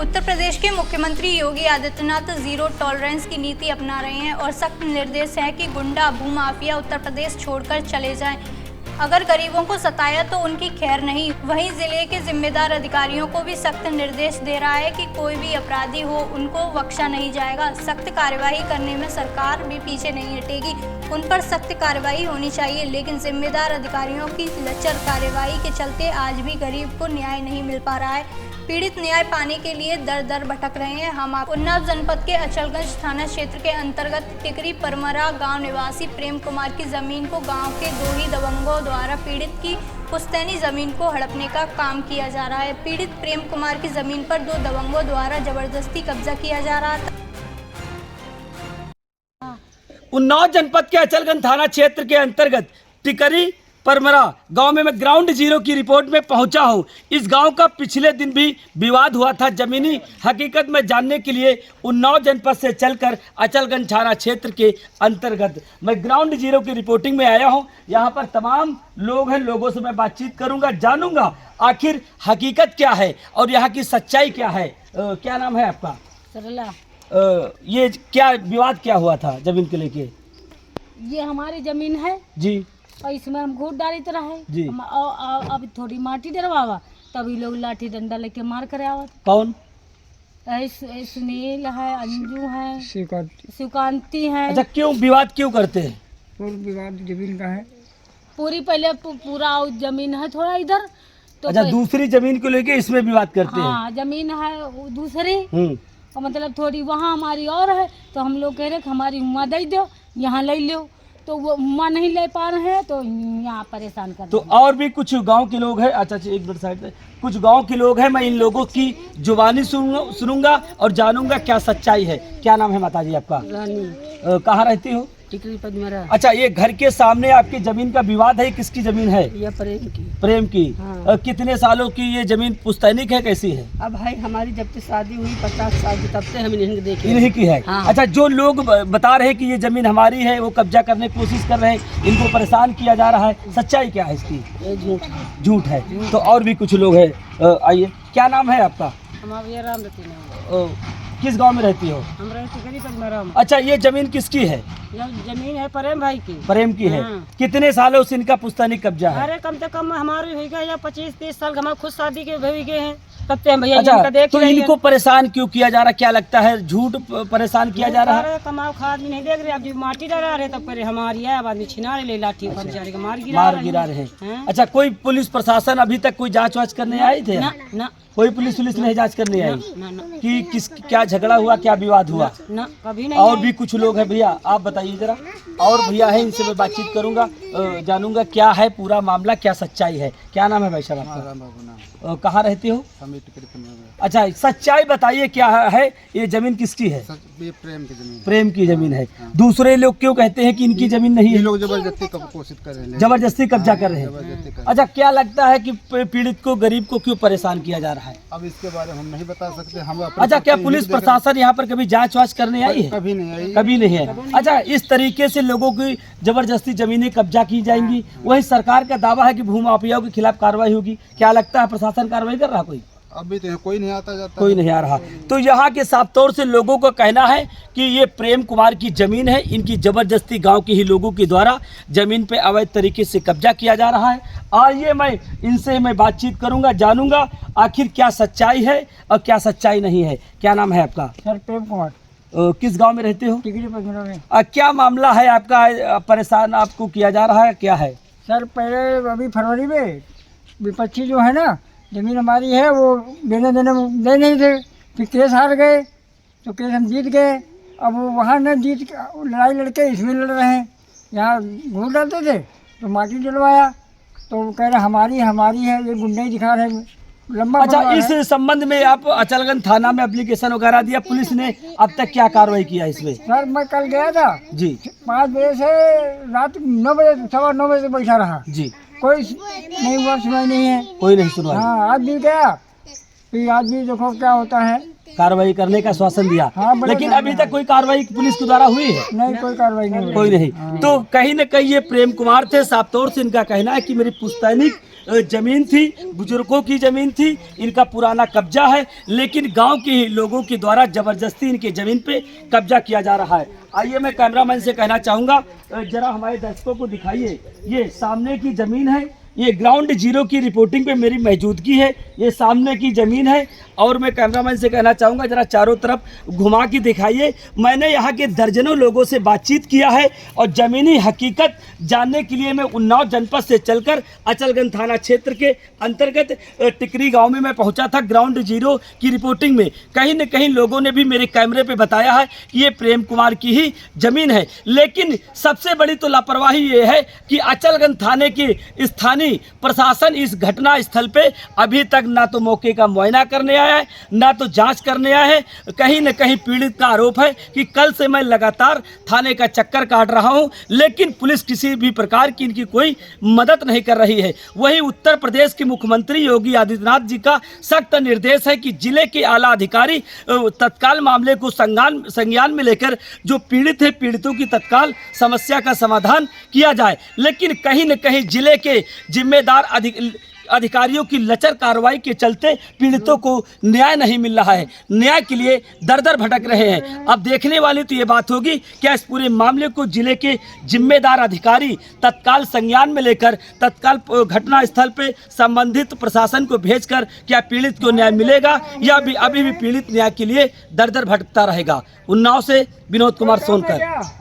उत्तर प्रदेश के मुख्यमंत्री Yogi Adityanath zero tolerance की नीति अपना रहे हैं और सख्त निर्देश है कि गुंडा भूमाफिया उत्तर प्रदेश छोड़कर चले जाएं। अगर गरीबों को सताया तो उनकी खैर नहीं। वहीं जिले के जिम्मेदार अधिकारियों को भी सख्त निर्देश दे रहा है कि कोई भी अपराधी हो उनको बख्शा नहीं जाएगा। सख्त कार्यवाही करने में सरकार भी पीछे नहीं हटेगी। उन पर सख्त कार्यवाही होनी चाहिए, लेकिन जिम्मेदार अधिकारियों की लचर कार्यवाही के चलते आज भी गरीब को न्याय नहीं मिल पा रहा है। पीड़ित न्याय पाने के लिए दर दर भटक रहे हैं। हम उन्नाव जनपद के अचलगंज थाना क्षेत्र के अंतर्गत टिकरी परमरा गांव निवासी प्रेम कुमार की जमीन को गांव के 2 ही दबंगों द्वारा पीड़ित की पुश्तैनी जमीन को हड़पने का काम किया जा रहा है। पीड़ित प्रेम कुमार की जमीन पर 2 दबंगों द्वारा जबरदस्ती कब्जा किया जा रहा था। उन्नाव जनपद के अचलगंज थाना क्षेत्र के अंतर्गत टिकरी परमरा गांव में मैं ग्राउंड जीरो की रिपोर्ट में पहुंचा हूं। इस गांव का पिछले दिन भी विवाद हुआ था। जमीनी हकीकत में जानने के लिए उन्नाव जनपद से चलकर अचलगंज थाना क्षेत्र के अंतर्गत मैं ग्राउंड जीरो की रिपोर्टिंग में आया हूं। यहां पर तमाम लोग हैं, लोगों से मैं बातचीत करूंगा, जानूंगा आखिर हकीकत क्या है और यहाँ की सच्चाई क्या है। क्या नाम है आपका? सरला। ये क्या विवाद क्या हुआ था जमीन को लेके? ये हमारी जमीन है जी, और इसमें हम घूट डाली तरह है जी। अब थोड़ी माटी डरवावा तभी लोग लाठी डंडा लेके मार कर आवत। कौन? सुनील है, अंजू है, सुकांति है। अच्छा, क्यों विवाद क्यों करते हैं? विवाद जमीन का है। पूरी पहले पूरा जमीन है थोड़ा इधर तो अच्छा, दूसरी जमीन को लेके इसमें विवाद करते हैं। हाँ, जमीन है दूसरी और मतलब थोड़ी वहाँ हमारी और है, तो हम लोग कह रहे हमारी उम्मा दे दो, यहाँ ले लो, तो वो उम्मा नहीं ले पा रहे हैं तो यहाँ परेशान कर। तो और भी कुछ गांव के लोग हैं। अच्छा, एक मिनट साइड पे। कुछ गांव के लोग हैं, मैं इन लोगों की जुबानी सुनूंगा और जानूंगा क्या सच्चाई है। क्या नाम है माताजी आपका? रानी। कहाँ रहती हो? टिकरी परमरा। अच्छा, ये घर के सामने आपकी जमीन का विवाद है, किसकी जमीन है? ये प्रेम की। प्रेम की। हाँ। कितने सालों की ये जमीन पुश्तैनिक है, कैसी है? अब भाई हमारी जब से शादी हुई 50 साल की, तब से हम इन्हें देखे। इन्हीं की है। हाँ। अच्छा, जो लोग बता रहे हैं कि ये जमीन हमारी है, वो कब्जा करने की कोशिश कर रहे हैं, इनको परेशान किया जा रहा है, सच्चाई क्या है इसकी? ये झूठ है। झूठ है। तो और भी कुछ लोग हैं, आइए। क्या नाम है आपका? हमारे राम रती नाम। किस गांव में रहती हो? हम रहते टिकरी परमरा में। अच्छा, ये जमीन किसकी है? यह जमीन है प्रेम भाई की। प्रेम की है। हाँ। कितने सालों से इनका पुश्तैनिक कब्जा है? अरे कम से कम हमारे हो गए या 25-30 साल हमारे खुद शादी के भी गए हैं, तब से हम भैया अच्छा, इनका देख तो रहे हैं। इनको परेशान क्यों किया जा रहा है? क्या लगता है झूठ परेशान किया जा रहा है? कमाओ खाद भी नहीं देख रहे, अब जो माटी डरा रहे तब पहले हमारी है, अब आदमी छिना ले लाठी अच्छा। बेचारे को मार मार गिरा रहे हैं। अच्छा, कोई पुलिस प्रशासन अभी तक कोई जांच वाच करने आई थे? ना ना कोई पुलिस नहीं जांच करने आई ना ना कि किस क्या झगड़ा हुआ, क्या विवाद हुआ? ना, कभी नहीं। और भी कुछ लोग हैं भैया, आप बताइए जरा। और भैया है, इनसे मैं बातचीत करूंगा, जानूंगा क्या है पूरा मामला, क्या सच्चाई है। क्या नाम है भाई साहब आपका? कहाँ रहते हो? अच्छा, सच्चाई बताइए क्या है, ये जमीन किसकी है? ये प्रेम की जमीन। प्रेम की जमीन है। दूसरे लोग क्यों कहते हैं कि इनकी जमीन नहीं ये है? लोग जबरदस्ती कोशिश कर रहे हैं। जबरदस्ती कब्जा कर रहे हैं। जबरदस्ती कर। अच्छा, क्या लगता है कि पीड़ित को, गरीब को क्यों परेशान किया जा रहा है? अब इसके बारे में हम नहीं बता सकते। हम अपने अच्छा, क्या पक्ष पुलिस नहीं देख प्रशासन यहाँ पर कभी जांच वाच करने आई है? कभी नहीं आई। कभी नहीं है। अच्छा, इस तरीके से लोगों की जबरदस्ती जमीनें कब्जा की जाएंगी। वही सरकार का दावा है कि भूमाफियाओं के खिलाफ कार्रवाई होगी। क्या लगता है प्रशासन कार्रवाई कर रहा? कोई अभी तो कोई नहीं आता जाता। कोई नहीं आ रहा। तो यहाँ के साफ तौर से लोगों का कहना है कि ये प्रेम कुमार की जमीन है, इनकी जबरदस्ती गांव के ही लोगों के द्वारा जमीन पे अवैध तरीके से कब्जा किया जा रहा है। आइए, मैं इनसे बातचीत करूंगा, जानूंगा आखिर क्या सच्चाई है और क्या सच्चाई नहीं है। क्या नाम है आपका? सर प्रेम कुमार। किस गांव में रहते हो? टिकरी परमरा में। क्या मामला है आपका? परेशान आपको किया जा रहा है, क्या है? सर पहले अभी फरवरी में विपक्षी जो है ना, जमीन हमारी है, वो दे नहीं थे। फिर केस हार गए, तो केस हम जीत गए। अब वो वहाँ न जीत के लड़ाई लड़के इसमें लड़ रहे हैं। यहाँ घूट डालते थे तो माटी डलवाया, तो वो कह रहे हमारी है, ये गुंडे ही दिखा रहे हैं। लंबा। अच्छा, इस संबंध में आप अचलगंज थाना में एप्लीकेशन वगैरह दिया? पुलिस ने अब तक क्या कार्रवाई किया इसमें? सर मैं कल गया था जी, 5 बजे से रात 9 बजे, 9:15 बजे से बैठा रहा। जी, कोई नहीं हुआ, सुनाई नहीं है। कोई नहीं सुनवाई। हाँ, आज भी गया, फिर आज भी देखो क्या होता है। कार्रवाई करने का आश्वासन दिया। हाँ, बोला लेकिन था। अभी तक कोई कार्रवाई पुलिस के द्वारा हुई है? नहीं, कोई कार्रवाई नहीं हुई। कोई नहीं। तो कहीं न कहीं ये प्रेम कुमार थे, साफ तौर से इनका कहना है कि मेरी पुश्तैनी जमीन थी, बुजुर्गों की जमीन थी, इनका पुराना कब्जा है, लेकिन गांव के ही लोगों के द्वारा जबरदस्ती इनकी जमीन पे कब्जा किया जा रहा है। आइए मैं कैमरामैन से कहना चाहूँगा, जरा हमारे दर्शकों को दिखाइए, ये सामने की जमीन है, ये ग्राउंड जीरो की रिपोर्टिंग पे मेरी मौजूदगी है, ये सामने की ज़मीन है। और मैं कैमरामैन से कहना चाहूँगा जरा चारों तरफ घुमा के दिखाइए। मैंने यहाँ के दर्जनों लोगों से बातचीत किया है और ज़मीनी हकीकत जानने के लिए मैं उन्नाव जनपद से चलकर अचलगंज थाना क्षेत्र के अंतर्गत टिकरी गांव में मैं पहुंचा था। ग्राउंड जीरो की रिपोर्टिंग में कहीं न कहीं लोगों ने भी मेरे कैमरे पे बताया है कि ये प्रेम कुमार की ही ज़मीन है, लेकिन सबसे बड़ी तो लापरवाही ये है कि अचलगंज थाने के स्थानीय प्रशासन इस घटना स्थल पे अभी तक ना तो मौके का मुआयना करने आया है, ना तो जांच करने आया है। कहीं न कहीं पीड़ित का आरोप है कि कल से मैं लगातार थाने का चक्कर काट रहा हूं, लेकिन पुलिस किसी भी प्रकार की इनकी कोई मदद नहीं कर रही है। वहीं उत्तर प्रदेश के मुख्यमंत्री योगी आदित्यनाथ जी का सख्त निर्देश है कि जिले के आला अधिकारी तत्काल मामले को संज्ञान में लेकर जो पीड़ित है, पीड़ितों की तत्काल समस्या का समाधान किया जाए। लेकिन कहीं न कहीं जिले के जिम्मेदार अधिकारियों की लचर कार्रवाई के चलते पीड़ितों को न्याय नहीं मिल रहा है, न्याय के लिए दर दर भटक रहे हैं। अब देखने वाली तो ये बात होगी क्या इस पूरे मामले को जिले के जिम्मेदार अधिकारी तत्काल संज्ञान में लेकर तत्काल घटना स्थल पे संबंधित प्रशासन को भेजकर क्या पीड़ित को न्याय मिलेगा या अभी भी पीड़ित न्याय के लिए दर दर भटकता रहेगा। उन्नाव से विनोद कुमार सोनकर।